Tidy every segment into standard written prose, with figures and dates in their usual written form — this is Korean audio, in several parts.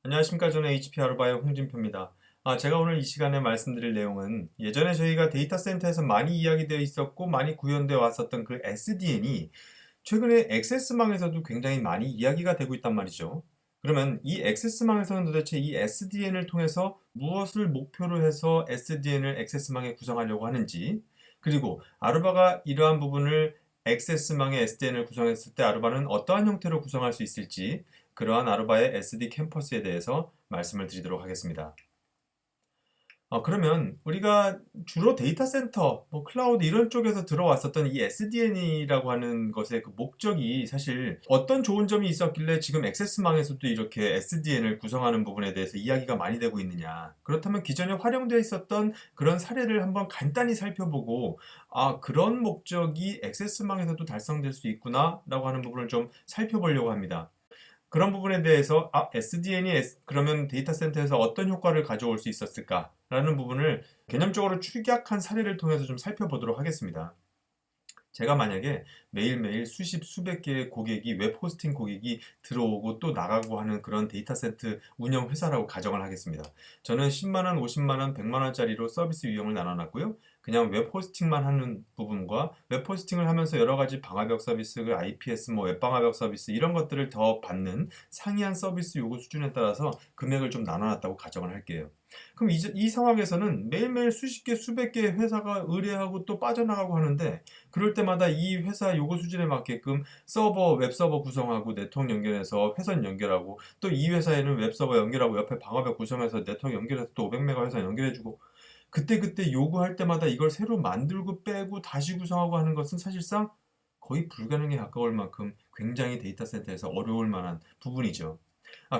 안녕하십니까. 저는 HP 아르바의 홍진표입니다. 제가 오늘 이 시간에 말씀드릴 내용은 예전에 저희가 데이터 센터에서 많이 이야기되어 있었고 많이 구현되어 왔었던 그 SDN이 최근에 액세스망에서도 굉장히 많이 이야기가 되고 있단 말이죠. 그러면 이 액세스망에서는 도대체 이 SDN을 통해서 무엇을 목표로 해서 SDN을 액세스망에 구성하려고 하는지, 그리고 아르바가 이러한 부분을 액세스망의 SDN을 구성했을 때 아르바는 어떠한 형태로 구성할 수 있을지, 그러한 아르바의 SD 캠퍼스에 대해서 말씀을 드리도록 하겠습니다. 그러면 우리가 주로 데이터 센터, 클라우드 이런 쪽에서 들어왔었던 이 SDN이라고 하는 것의 그 목적이 사실 어떤 좋은 점이 있었길래 지금 액세스망에서도 이렇게 SDN을 구성하는 부분에 대해서 이야기가 많이 되고 있느냐. 그렇다면 기존에 활용되어 있었던 그런 사례를 한번 간단히 살펴보고, 그런 목적이 액세스망에서도 달성될 수 있구나라고 하는 부분을 좀 살펴보려고 합니다. 그런 부분에 대해서 SDN이 그러면 데이터 센터에서 어떤 효과를 가져올 수 있었을까라는 부분을 개념적으로 축약한 사례를 통해서 좀 살펴보도록 하겠습니다. 제가 만약에 매일매일 수십, 수백 개의 고객이, 웹 호스팅 고객이 들어오고 또 나가고 하는 그런 데이터 센터 운영 회사라고 가정을 하겠습니다. 저는 10만 원, 50만 원, 100만 원짜리로 서비스 유형을 나눠놨고요. 그냥 웹 호스팅만 하는 부분과 웹 호스팅을 하면서 여러 가지 방화벽 서비스, IPS, 웹 방화벽 서비스 이런 것들을 더 받는 상이한 서비스 요구 수준에 따라서 금액을 좀 나눠놨다고 가정을 할게요. 그럼 이 상황에서는 매일매일 수십 개, 수백 개의 회사가 의뢰하고 또 빠져나가고 하는데, 그럴 때마다 이 회사 요구 수준에 맞게끔 웹서버 구성하고 네트워크 연결해서 회선 연결하고, 또 이 회사에는 웹서버 연결하고 옆에 방화벽 구성해서 네트워크 연결해서 또 500메가 회선 연결해주고, 그때 요구할 때마다 이걸 새로 만들고 빼고 다시 구성하고 하는 것은 사실상 거의 불가능에 가까울 만큼 굉장히 데이터 센터에서 어려울 만한 부분이죠.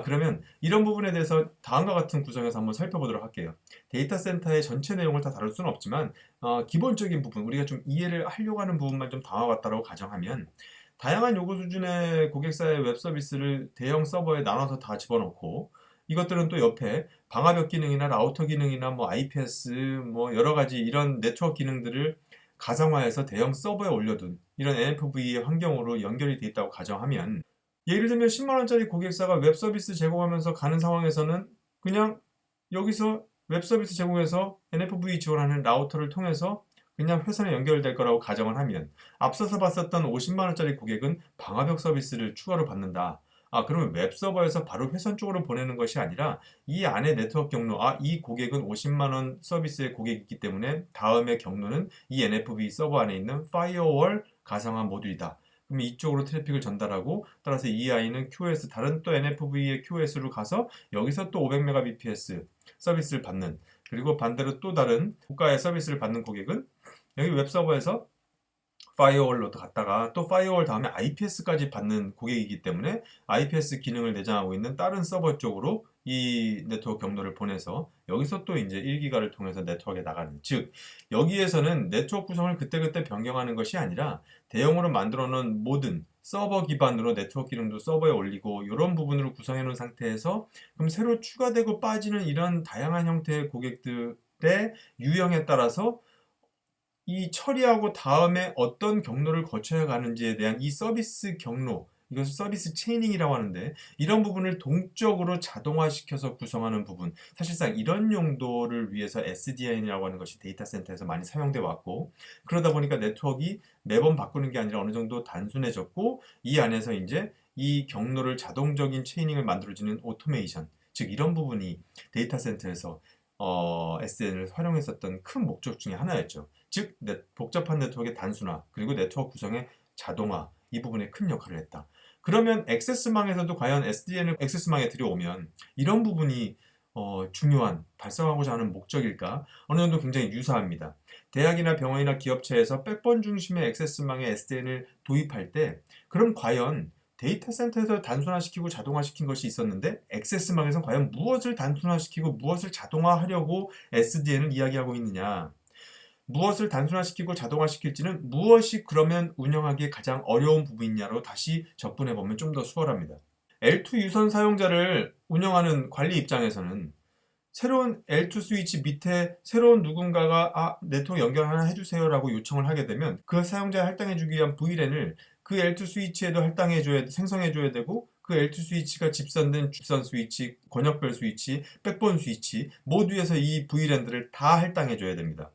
그러면 이런 부분에 대해서 다음과 같은 구성에서 한번 살펴보도록 할게요. 데이터 센터의 전체 내용을 다 다룰 수는 없지만, 기본적인 부분, 우리가 좀 이해를 하려고 하는 부분만 좀 다음과 같다고 가정하면, 다양한 요구 수준의 고객사의 웹 서비스를 대형 서버에 나눠서 다 집어넣고, 이것들은 또 옆에 방화벽 기능이나 라우터 기능이나 IPS 여러 가지 이런 네트워크 기능들을 가상화해서 대형 서버에 올려둔 이런 NFV의 환경으로 연결이 되어 있다고 가정하면, 예를 들면 10만 원짜리 고객사가 웹 서비스 제공하면서 가는 상황에서는 그냥 여기서 웹 서비스 제공해서 NFV 지원하는 라우터를 통해서 그냥 회선에 연결될 거라고 가정을 하면, 앞서서 봤었던 50만 원짜리 고객은 방화벽 서비스를 추가로 받는다. 그러면 웹 서버에서 바로 회선 쪽으로 보내는 것이 아니라 이 안에 네트워크 경로, 이 고객은 50만 원 서비스의 고객이기 때문에 다음의 경로는 이 NFV 서버 안에 있는 파이어월 가상화 모듈이다. 그럼 이쪽으로 트래픽을 전달하고, 따라서 이 아이는 QoS, 다른 또 NFV의 QoS로 가서 여기서 또 500Mbps 서비스를 받는, 그리고 반대로 또 다른 고가의 서비스를 받는 고객은 여기 웹서버에서 파이어월로 갔다가 또 파이어월 다음에 IPS까지 받는 고객이기 때문에 IPS 기능을 내장하고 있는 다른 서버 쪽으로 이 네트워크 경로를 보내서 여기서 또 이제 1기가를 통해서 네트워크에 나가는, 즉 여기에서는 네트워크 구성을 그때그때 변경하는 것이 아니라 대형으로 만들어 놓은 모든 서버 기반으로 네트워크 기능도 서버에 올리고 이런 부분으로 구성해 놓은 상태에서, 그럼 새로 추가되고 빠지는 이런 다양한 형태의 고객들의 유형에 따라서 이 처리하고 다음에 어떤 경로를 거쳐야 가는지에 대한 이 서비스 경로, 이것을 서비스 체이닝이라고 하는데, 이런 부분을 동적으로 자동화시켜서 구성하는 부분, 사실상 이런 용도를 위해서 SDN이라고 하는 것이 데이터 센터에서 많이 사용되어 왔고, 그러다 보니까 네트워크가 매번 바꾸는 게 아니라 어느 정도 단순해졌고, 이 안에서 이제 이 경로를 자동적인 체이닝을 만들어주는 오토메이션, 즉 이런 부분이 데이터 센터에서 SDN을 활용했었던 큰 목적 중에 하나였죠. 즉 복잡한 네트워크의 단순화, 그리고 네트워크 구성의 자동화, 이 부분에 큰 역할을 했다. 그러면 액세스망에서도 과연 SDN을 액세스망에 들여오면 이런 부분이 중요한, 달성하고자 하는 목적일까? 어느 정도 굉장히 유사합니다. 대학이나 병원이나 기업체에서 백본 중심의 액세스망에 SDN을 도입할 때, 그럼 과연 데이터 센터에서 단순화시키고 자동화시킨 것이 있었는데 액세스망에서 과연 무엇을 단순화시키고 무엇을 자동화하려고 SDN을 이야기하고 있느냐? 무엇을 단순화시키고 자동화시킬지는 무엇이 그러면 운영하기에 가장 어려운 부분이냐로 다시 접근해보면 좀 더 수월합니다. L2 유선 사용자를 운영하는 관리 입장에서는 새로운 L2 스위치 밑에 새로운 누군가가 네트워크 연결 하나 해주세요 라고 요청을 하게 되면, 그 사용자에 할당해주기 위한 VLAN을 그 L2 스위치에도 생성해줘야 되고, 그 L2 스위치가 집선된 집선 스위치, 권역별 스위치, 백본 스위치 모두에서 이 VLAN들을 다 할당해줘야 됩니다.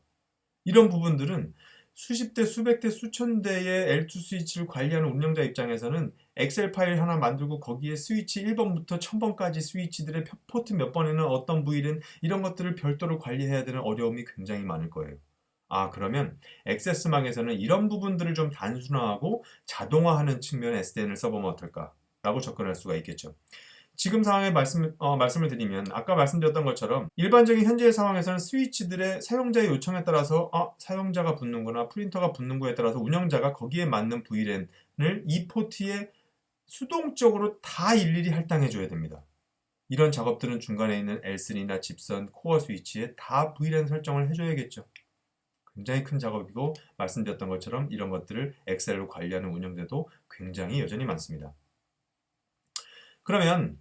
이런 부분들은 수십 대, 수백 대, 수천 대의 L2 스위치를 관리하는 운영자 입장에서는 엑셀 파일 하나 만들고 거기에 스위치 1번부터 1000번까지 스위치들의 포트 몇 번에는 어떤 VLAN 이런 것들을 별도로 관리해야 되는 어려움이 굉장히 많을 거예요. 그러면 액세스망에서는 이런 부분들을 좀 단순화하고 자동화하는 측면의 SDN을 써보면 어떨까? 라고 접근할 수가 있겠죠. 지금 상황에 말씀을 드리면 아까 말씀드렸던 것처럼 일반적인 현재의 상황에서는 스위치들의 사용자의 요청에 따라서 사용자가 붙는거나 프린터가 붙는 거에 따라서 운영자가 거기에 맞는 VLAN을 이 포트에 수동적으로 다 일일이 할당해 줘야 됩니다. 이런 작업들은 중간에 있는 L3나 집선, 코어 스위치에 다 VLAN 설정을 해줘야겠죠. 굉장히 큰 작업이고 말씀드렸던 것처럼 이런 것들을 엑셀로 관리하는 운영자도 굉장히 여전히 많습니다. 그러면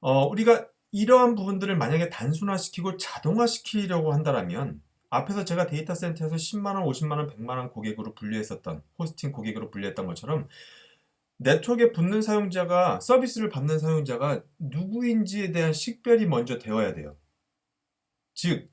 우리가 이러한 부분들을 만약에 단순화시키고 자동화시키려고 한다면 앞에서 제가 데이터 센터에서 10만원, 50만원, 100만원 고객으로 분류했었던 호스팅 고객으로 분류했던 것처럼 네트워크에 붙는 사용자가 서비스를 받는 사용자가 누구인지에 대한 식별이 먼저 되어야 돼요. 즉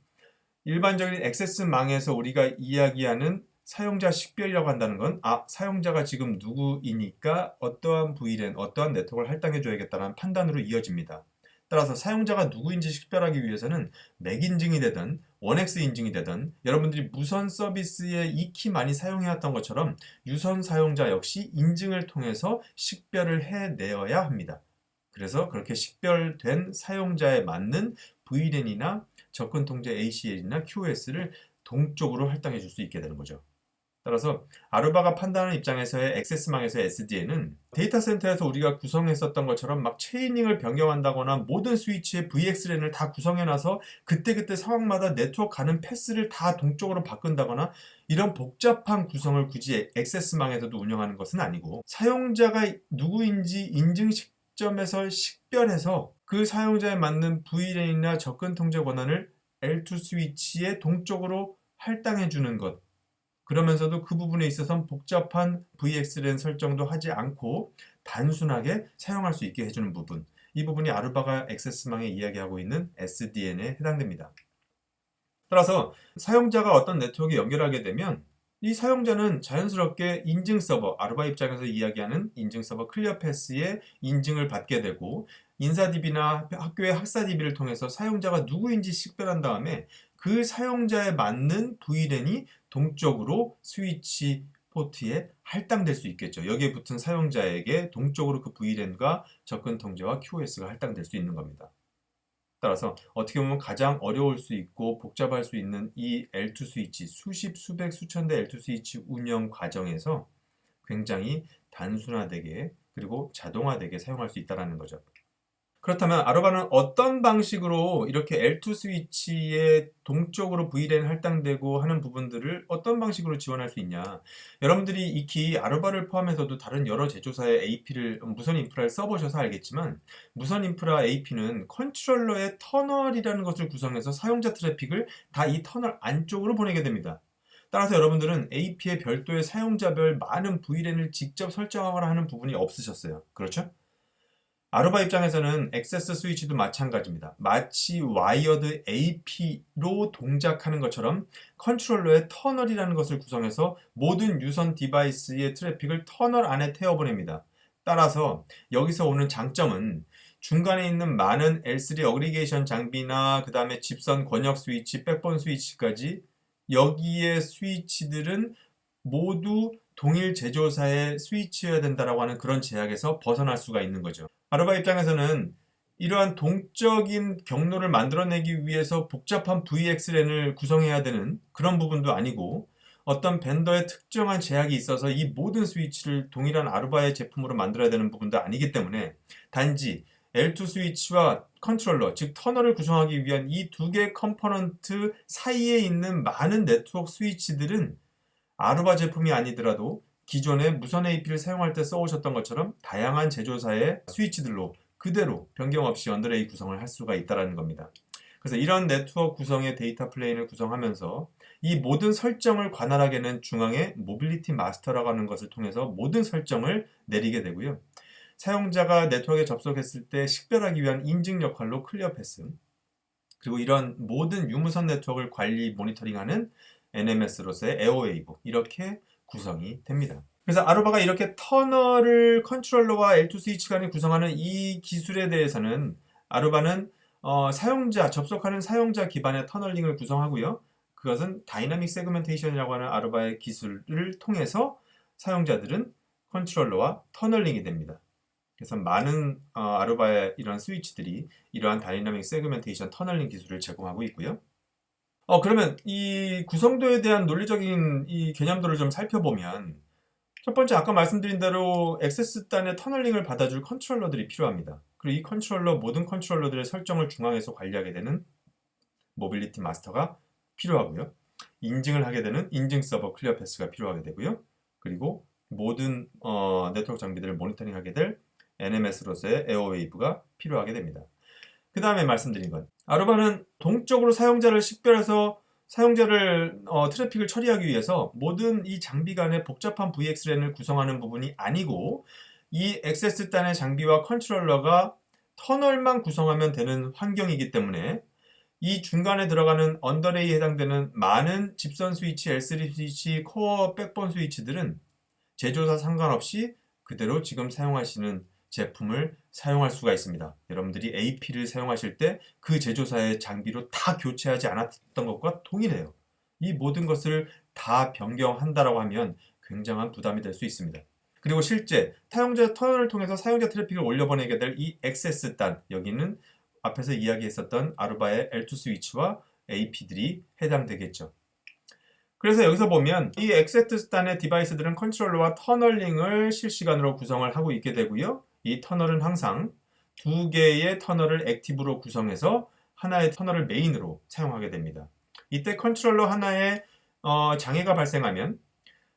일반적인 액세스망에서 우리가 이야기하는 사용자 식별이라고 한다는 건 사용자가 지금 누구이니까 어떠한 VLAN, 어떠한 네트워크를 할당해 줘야겠다는 판단으로 이어집니다. 따라서 사용자가 누구인지 식별하기 위해서는 맥 인증이 되든 원엑스 인증이 되든 여러분들이 무선 서비스에 익히 많이 사용해왔던 것처럼 유선 사용자 역시 인증을 통해서 식별을 해내어야 합니다. 그래서 그렇게 식별된 사용자에 맞는 VLAN이나 접근 통제 ACL이나 QoS를 동적으로 할당해 줄 수 있게 되는 거죠. 따라서 아루바가 판단하는 입장에서의 액세스망에서의 SDN은 데이터 센터에서 우리가 구성했었던 것처럼 막 체이닝을 변경한다거나 모든 스위치의 VXLAN을 다 구성해놔서 그때그때 상황마다 네트워크 가는 패스를 다 동적으로 바꾼다거나 이런 복잡한 구성을 굳이 액세스망에서도 운영하는 것은 아니고 사용자가 누구인지 인증 시점에서 식별해서 그 사용자에 맞는 VLAN이나 접근 통제 권한을 L2 스위치에 동적으로 할당해 주는 것. 그러면서도 그 부분에 있어서 복잡한 VXLAN 설정도 하지 않고 단순하게 사용할 수 있게 해주는 부분. 이 부분이 아루바가 액세스망에 이야기하고 있는 SDN에 해당됩니다. 따라서 사용자가 어떤 네트워크에 연결하게 되면 이 사용자는 자연스럽게 인증 서버, 아루바 입장에서 이야기하는 인증 서버 클리어패스의 인증을 받게 되고 인사DB나 학교의 학사DB를 통해서 사용자가 누구인지 식별한 다음에 그 사용자에 맞는 VLAN이 동적으로 스위치 포트에 할당될 수 있겠죠. 여기에 붙은 사용자에게 동적으로 그 VLAN과 접근 통제와 QoS가 할당될 수 있는 겁니다. 따라서 어떻게 보면 가장 어려울 수 있고 복잡할 수 있는 이 L2 스위치, 수십, 수백, 수천 대 L2 스위치 운영 과정에서 굉장히 단순화되게 그리고 자동화되게 사용할 수 있다는 거죠. 그렇다면 아루바는 어떤 방식으로 이렇게 L2 스위치에 동적으로 VLAN 할당되고 하는 부분들을 어떤 방식으로 지원할 수 있냐. 여러분들이 익히 아루바를 포함해서도 다른 여러 제조사의 AP를 무선 인프라를 써보셔서 알겠지만 무선 인프라 AP는 컨트롤러의 터널이라는 것을 구성해서 사용자 트래픽을 다 이 터널 안쪽으로 보내게 됩니다. 따라서 여러분들은 AP의 별도의 사용자별 많은 VLAN을 직접 설정하거나 하는 부분이 없으셨어요. 그렇죠? 아루바 입장에서는 액세스 스위치도 마찬가지입니다. 마치 와이어드 AP로 동작하는 것처럼 컨트롤러의 터널이라는 것을 구성해서 모든 유선 디바이스의 트래픽을 터널 안에 태워보냅니다. 따라서 여기서 오는 장점은 중간에 있는 많은 L3 어그리게이션 장비나 그 다음에 집선 권역 스위치, 백본 스위치까지 여기에 스위치들은 모두 동일 제조사의 스위치여야 된다라고 하는 그런 제약에서 벗어날 수가 있는 거죠. 아루바 입장에서는 이러한 동적인 경로를 만들어내기 위해서 복잡한 VXLAN을 구성해야 되는 그런 부분도 아니고 어떤 벤더의 특정한 제약이 있어서 이 모든 스위치를 동일한 아루바의 제품으로 만들어야 되는 부분도 아니기 때문에 단지 L2 스위치와 컨트롤러, 즉 터널을 구성하기 위한 이 두 개의 컴포넌트 사이에 있는 많은 네트워크 스위치들은 아루바 제품이 아니더라도 기존의 무선 AP를 사용할 때 써오셨던 것처럼 다양한 제조사의 스위치들로 그대로 변경 없이 언더레이 구성을 할 수가 있다는 겁니다. 그래서 이런 네트워크 구성의 데이터 플레인을 구성하면서 이 모든 설정을 관할하게 는 중앙의 모빌리티 마스터라고 하는 것을 통해서 모든 설정을 내리게 되고요. 사용자가 네트워크에 접속했을 때 식별하기 위한 인증 역할로 클리어 패스, 그리고 이런 모든 유무선 네트워크를 관리 모니터링하는 NMS로서의 에어웨이브, 이렇게 구성이 됩니다. 그래서 아루바가 이렇게 터널을 컨트롤러와 L2 스위치 간에 구성하는 이 기술에 대해서는 아루바는 접속하는 사용자 기반의 터널링을 구성하고요. 그것은 다이나믹 세그멘테이션이라고 하는 아루바의 기술을 통해서 사용자들은 컨트롤러와 터널링이 됩니다. 그래서 많은 아루바의 이런 스위치들이 이러한 다이나믹 세그멘테이션 터널링 기술을 제공하고 있고요. 그러면 이 구성도에 대한 논리적인 이 개념들을 좀 살펴보면, 첫 번째 아까 말씀드린 대로 액세스단의 터널링을 받아줄 컨트롤러들이 필요합니다. 그리고 이 모든 컨트롤러들의 설정을 중앙에서 관리하게 되는 모빌리티 마스터가 필요하고요. 인증을 하게 되는 인증 서버 클리어 패스가 필요하게 되고요. 그리고 모든 네트워크 장비들을 모니터링하게 될 NMS로서의 에어웨이브가 필요하게 됩니다. 그 다음에 말씀드린 건, 아루바는 동적으로 사용자를 식별해서 사용자를 트래픽을 처리하기 위해서 모든 이 장비 간의 복잡한 VXLAN을 구성하는 부분이 아니고, 이 액세스단의 장비와 컨트롤러가 터널만 구성하면 되는 환경이기 때문에 이 중간에 들어가는 언더레이에 해당되는 많은 집선 스위치, L3 스위치, 코어 백본 스위치들은 제조사 상관없이 그대로 지금 사용하시는 제품을 사용할 수가 있습니다. 여러분들이 AP를 사용하실 때 그 제조사의 장비로 다 교체하지 않았던 것과 동일해요. 이 모든 것을 다 변경한다라고 하면 굉장한 부담이 될 수 있습니다. 그리고 실제 사용자 터널을 통해서 사용자 트래픽을 올려보내게 될 이 액세스단, 여기는 앞에서 이야기했었던 아루바의 L2 스위치와 AP들이 해당되겠죠. 그래서 여기서 보면 이 액세스단의 디바이스들은 컨트롤러와 터널링을 실시간으로 구성을 하고 있게 되고요. 이 터널은 항상 두 개의 터널을 액티브로 구성해서 하나의 터널을 메인으로 사용하게 됩니다. 이때 컨트롤러 하나에 장애가 발생하면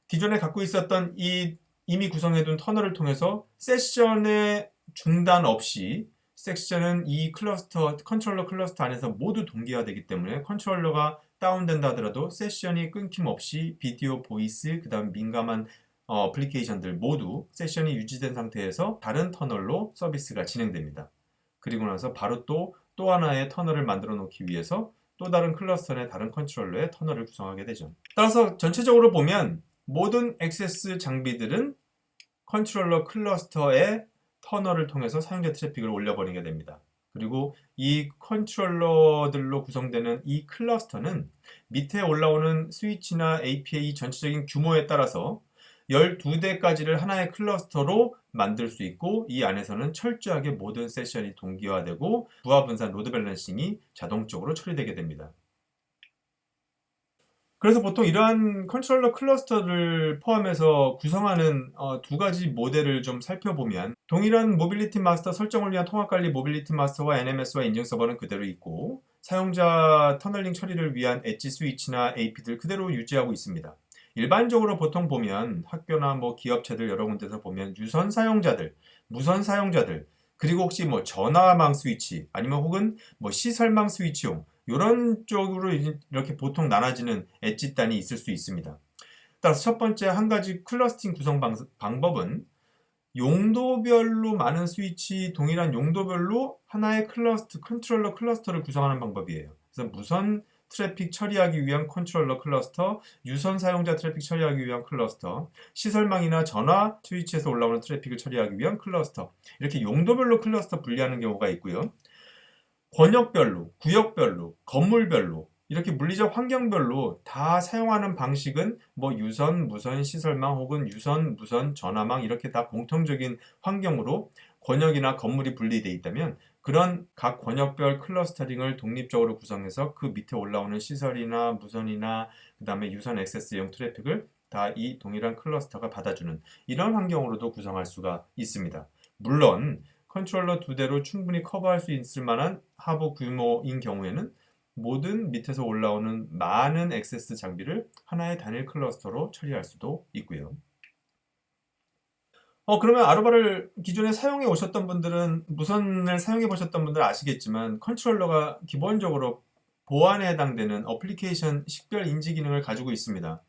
기존에 갖고 있었던 이미 구성해둔 터널을 통해서 세션의 중단 없이, 섹션은 이 컨트롤러 클러스터 안에서 모두 동기화되기 때문에 컨트롤러가 다운된다 하더라도 세션이 끊김없이 비디오, 보이스, 그 다음 민감한 어플리케이션들 모두 세션이 유지된 상태에서 다른 터널로 서비스가 진행됩니다. 그리고 나서 바로 또 하나의 터널을 만들어 놓기 위해서 또 다른 클러스터 내 다른 컨트롤러의 터널을 구성하게 되죠. 따라서 전체적으로 보면 모든 액세스 장비들은 컨트롤러 클러스터의 터널을 통해서 사용자 트래픽을 올려버리게 됩니다. 그리고 이 컨트롤러들로 구성되는 이 클러스터는 밑에 올라오는 스위치나 AP의 전체적인 규모에 따라서 12대까지를 하나의 클러스터로 만들 수 있고, 이 안에서는 철저하게 모든 세션이 동기화되고 부하 분산 로드 밸런싱이 자동적으로 처리되게 됩니다. 그래서 보통 이러한 컨트롤러 클러스터를 포함해서 구성하는 두 가지 모델을 좀 살펴보면, 동일한 모빌리티 마스터 설정을 위한 통합관리 모빌리티 마스터와 NMS와 인증 서버는 그대로 있고, 사용자 터널링 처리를 위한 엣지 스위치나 AP들 그대로 유지하고 있습니다. 일반적으로 보통 보면 학교나 기업체들 여러 군데서 보면 유선 사용자들, 무선 사용자들, 그리고 혹시 전화망 스위치, 아니면 혹은 시설망 스위치용, 이런 쪽으로 이렇게 보통 나눠지는 엣지단이 있을 수 있습니다. 따라서 첫 번째 한 가지 클러스팅 구성 방법은 용도별로 많은 스위치, 동일한 용도별로 하나의 컨트롤러 클러스터를 구성하는 방법이에요. 그래서 무선 트래픽 처리하기 위한 컨트롤러 클러스터, 유선 사용자 트래픽 처리하기 위한 클러스터, 시설망이나 전화 스위치에서 올라오는 트래픽을 처리하기 위한 클러스터, 이렇게 용도별로 클러스터 분리하는 경우가 있고요. 권역별로, 구역별로, 건물별로, 이렇게 물리적 환경별로 다 사용하는 방식은 유선, 무선, 시설망 혹은 유선, 무선, 전화망, 이렇게 다 공통적인 환경으로 권역이나 건물이 분리되어 있다면, 그런 각 권역별 클러스터링을 독립적으로 구성해서 그 밑에 올라오는 시설이나 무선이나 그 다음에 유선 액세스용 트래픽을 다 이 동일한 클러스터가 받아주는 이런 환경으로도 구성할 수가 있습니다. 물론 컨트롤러 두 대로 충분히 커버할 수 있을 만한 하부 규모인 경우에는 모든 밑에서 올라오는 많은 액세스 장비를 하나의 단일 클러스터로 처리할 수도 있고요. 그러면 아루바를 기존에 사용해 오셨던 분들은, 무선을 사용해 보셨던 분들은 아시겠지만, 컨트롤러가 기본적으로 보안에 해당되는 어플리케이션 식별 인지 기능을 가지고 있습니다.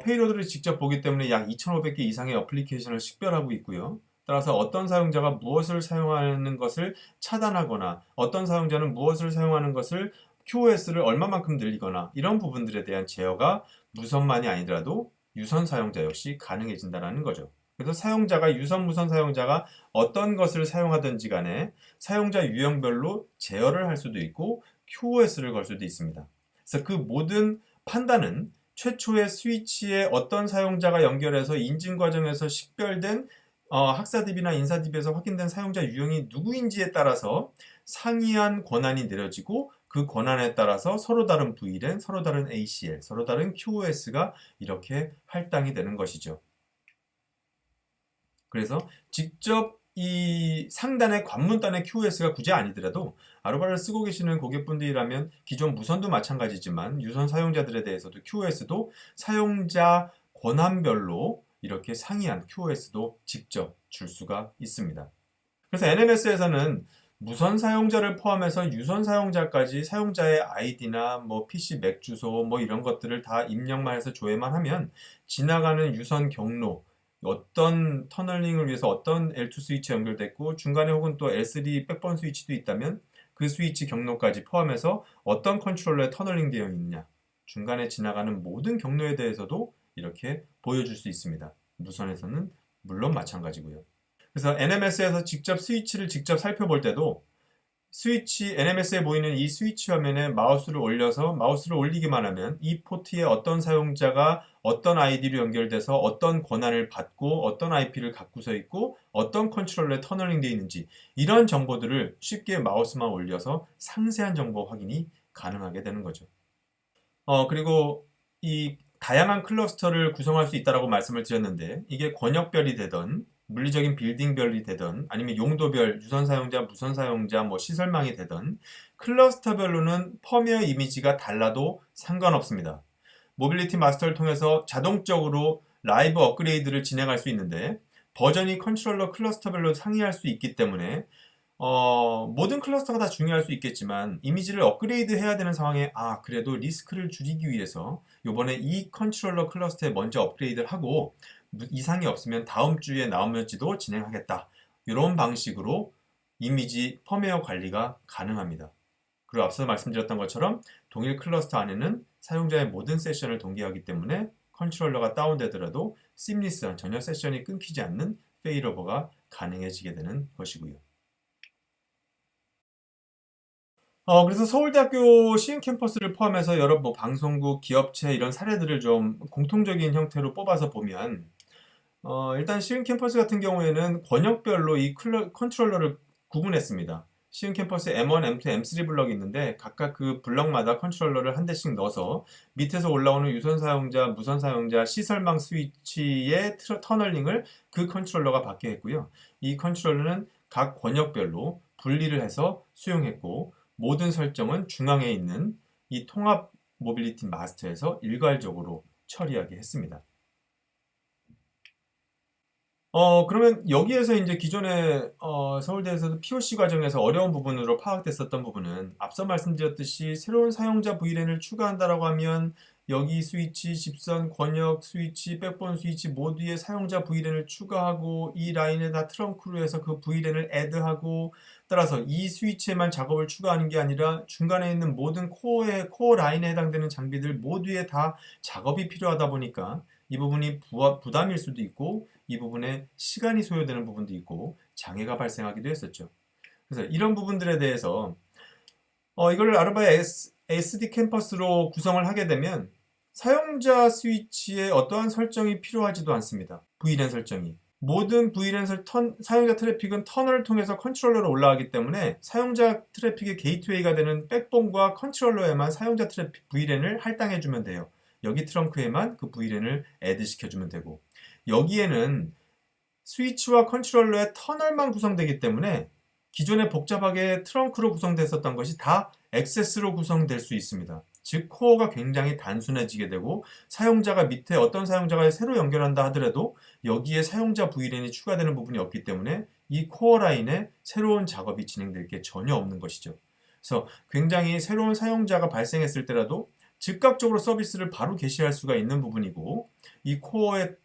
페이로드를 직접 보기 때문에 약 2,500개 이상의 어플리케이션을 식별하고 있고요. 따라서 어떤 사용자가 무엇을 사용하는 것을 차단하거나 어떤 사용자는 무엇을 사용하는 것을 QoS를 얼마만큼 늘리거나 이런 부분들에 대한 제어가 무선만이 아니더라도 유선 사용자 역시 가능해진다는 거죠. 그래서 사용자가 유선, 무선 사용자가 어떤 것을 사용하든지 간에 사용자 유형별로 제어를 할 수도 있고 QoS를 걸 수도 있습니다. 그래서 그 모든 판단은 최초의 스위치에 어떤 사용자가 연결해서 인증 과정에서 식별된 학사 DB나 인사 DB에서 확인된 사용자 유형이 누구인지에 따라서 상이한 권한이 내려지고 그 권한에 따라서 서로 다른 VLAN, 서로 다른 ACL, 서로 다른 QoS가 이렇게 할당이 되는 것이죠. 그래서 직접 이 상단의 관문단의 QoS가 굳이 아니더라도 아루바를 쓰고 계시는 고객분들이라면 기존 무선도 마찬가지지만 유선 사용자들에 대해서도 QoS도 사용자 권한별로 이렇게 상이한 QoS도 직접 줄 수가 있습니다. 그래서 NMS에서는 무선 사용자를 포함해서 유선 사용자까지 사용자의 아이디나 뭐 PC 맥 주소 뭐 이런 것들을 다 입력만 해서 조회만 하면 지나가는 유선 경로 어떤 터널링을 위해서 어떤 L2 스위치 연결됐고 중간에 혹은 또 L3 백본 스위치도 있다면 그 스위치 경로까지 포함해서 어떤 컨트롤러에 터널링 되어 있느냐 중간에 지나가는 모든 경로에 대해서도 이렇게 보여줄 수 있습니다. 무선에서는 물론 마찬가지고요. 그래서 NMS에서 직접 스위치를 직접 살펴볼 때도 스위치, NMS에 보이는 이 스위치 화면에 마우스를 올려서 마우스를 올리기만 하면 이 포트에 어떤 사용자가 어떤 아이디로 연결돼서 어떤 권한을 받고 어떤 IP를 갖고서 있고 어떤 컨트롤러에 터널링 되어 있는지 이런 정보들을 쉽게 마우스만 올려서 상세한 정보 확인이 가능하게 되는 거죠. 그리고 이 다양한 클러스터를 구성할 수 있다고 말씀을 드렸는데 이게 권역별이 되던 물리적인 빌딩별이 되던 아니면 용도별 유선 사용자, 무선 사용자, 뭐 시설망이 되던 클러스터별로는 펌웨어 이미지가 달라도 상관없습니다. 모빌리티 마스터를 통해서 자동적으로 라이브 업그레이드를 진행할 수 있는데 버전이 컨트롤러 클러스터별로 상이할 수 있기 때문에 모든 클러스터가 다 중요할 수 있겠지만 이미지를 업그레이드 해야 되는 상황에 그래도 리스크를 줄이기 위해서 요번에 이 컨트롤러 클러스터에 먼저 업그레이드를 하고 이상이 없으면 다음 주에 나오면지도 진행하겠다. 이런 방식으로 이미지 펌웨어 관리가 가능합니다. 그리고 앞서 말씀드렸던 것처럼 동일 클러스터 안에는 사용자의 모든 세션을 동기하기 때문에 컨트롤러가 다운되더라도 심리스한 전혀 세션이 끊기지 않는 페일오버가 가능해지게 되는 것이고요. 그래서 서울대학교 시흥 캠퍼스를 포함해서 여러 뭐 방송국, 기업체 이런 사례들을 좀 공통적인 형태로 뽑아서 보면 일단 시흥 캠퍼스 같은 경우에는 권역별로 이 컨트롤러를 구분했습니다. 시흥 캠퍼스에 M1, M2, M3 블럭이 있는데 각각 그 블럭마다 컨트롤러를 한 대씩 넣어서 밑에서 올라오는 유선 사용자, 무선 사용자, 시설망 스위치의 터널링을 그 컨트롤러가 받게 했고요. 이 컨트롤러는 각 권역별로 분리를 해서 수용했고 모든 설정은 중앙에 있는 이 통합 모빌리티 마스터에서 일괄적으로 처리하게 했습니다. 그러면 여기에서 이제 기존에 서울대에서도 POC 과정에서 어려운 부분으로 파악됐었던 부분은 앞서 말씀드렸듯이 새로운 사용자 VLAN을 추가한다라고 하면 여기 스위치, 집선, 권역 스위치, 백본 스위치 모두의 사용자 VLAN을 추가하고 이 라인에다 트렁크로 해서 그 VLAN을 애드하고 따라서 이 스위치에만 작업을 추가하는 게 아니라 중간에 있는 모든 코어 라인에 해당되는 장비들 모두에 다 작업이 필요하다 보니까 이 부분이 부담일 수도 있고 이 부분에 시간이 소요되는 부분도 있고 장애가 발생하기도 했었죠. 그래서 이런 부분들에 대해서 이걸 아르바의 SD 캠퍼스로 구성을 하게 되면 사용자 스위치에 어떠한 설정이 필요하지도 않습니다. VLAN 설정이. 모든 VLAN 사용자 트래픽은 터널을 통해서 컨트롤러로 올라가기 때문에 사용자 트래픽의 게이트웨이가 되는 백본과 컨트롤러에만 사용자 트래픽 VLAN을 할당해주면 돼요. 여기 트렁크에만 그 VLAN을 애드 시켜주면 되고 여기에는 스위치와 컨트롤러의 터널만 구성되기 때문에 기존에 복잡하게 트렁크로 구성됐었던 것이 다 액세스로 구성될 수 있습니다. 즉 코어가 굉장히 단순해지게 되고 사용자가 밑에 어떤 사용자가 새로 연결한다 하더라도 여기에 사용자 VLAN이 추가되는 부분이 없기 때문에 이 코어 라인에 새로운 작업이 진행될 게 전혀 없는 것이죠. 그래서 굉장히 새로운 사용자가 발생했을 때라도 즉각적으로 서비스를 바로 개시할 수가 있는 부분이고 이 코어의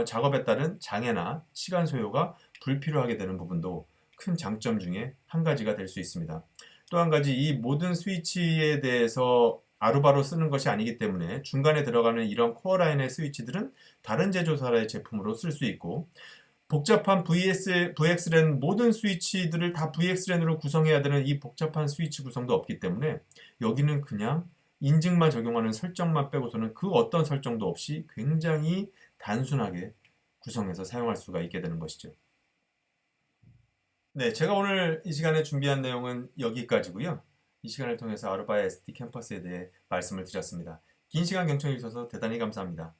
작업에 따른 장애나 시간 소요가 불필요하게 되는 부분도 큰 장점 중에 한 가지가 될 수 있습니다. 또 한 가지, 이 모든 스위치에 대해서 바로바로 쓰는 것이 아니기 때문에 중간에 들어가는 이런 코어 라인의 스위치들은 다른 제조사의 제품으로 쓸 수 있고, 복잡한 VXLAN 모든 스위치들을 다 VXLAN으로 구성해야 되는 이 복잡한 스위치 구성도 없기 때문에 여기는 그냥 인증만 적용하는 설정만 빼고서는 그 어떤 설정도 없이 굉장히 단순하게 구성해서 사용할 수가 있게 되는 것이죠. 네, 제가 오늘 이 시간에 준비한 내용은 여기까지고요. 이 시간을 통해서 아루바의 SD 캠퍼스에 대해 말씀을 드렸습니다. 긴 시간 경청해 주셔서 대단히 감사합니다.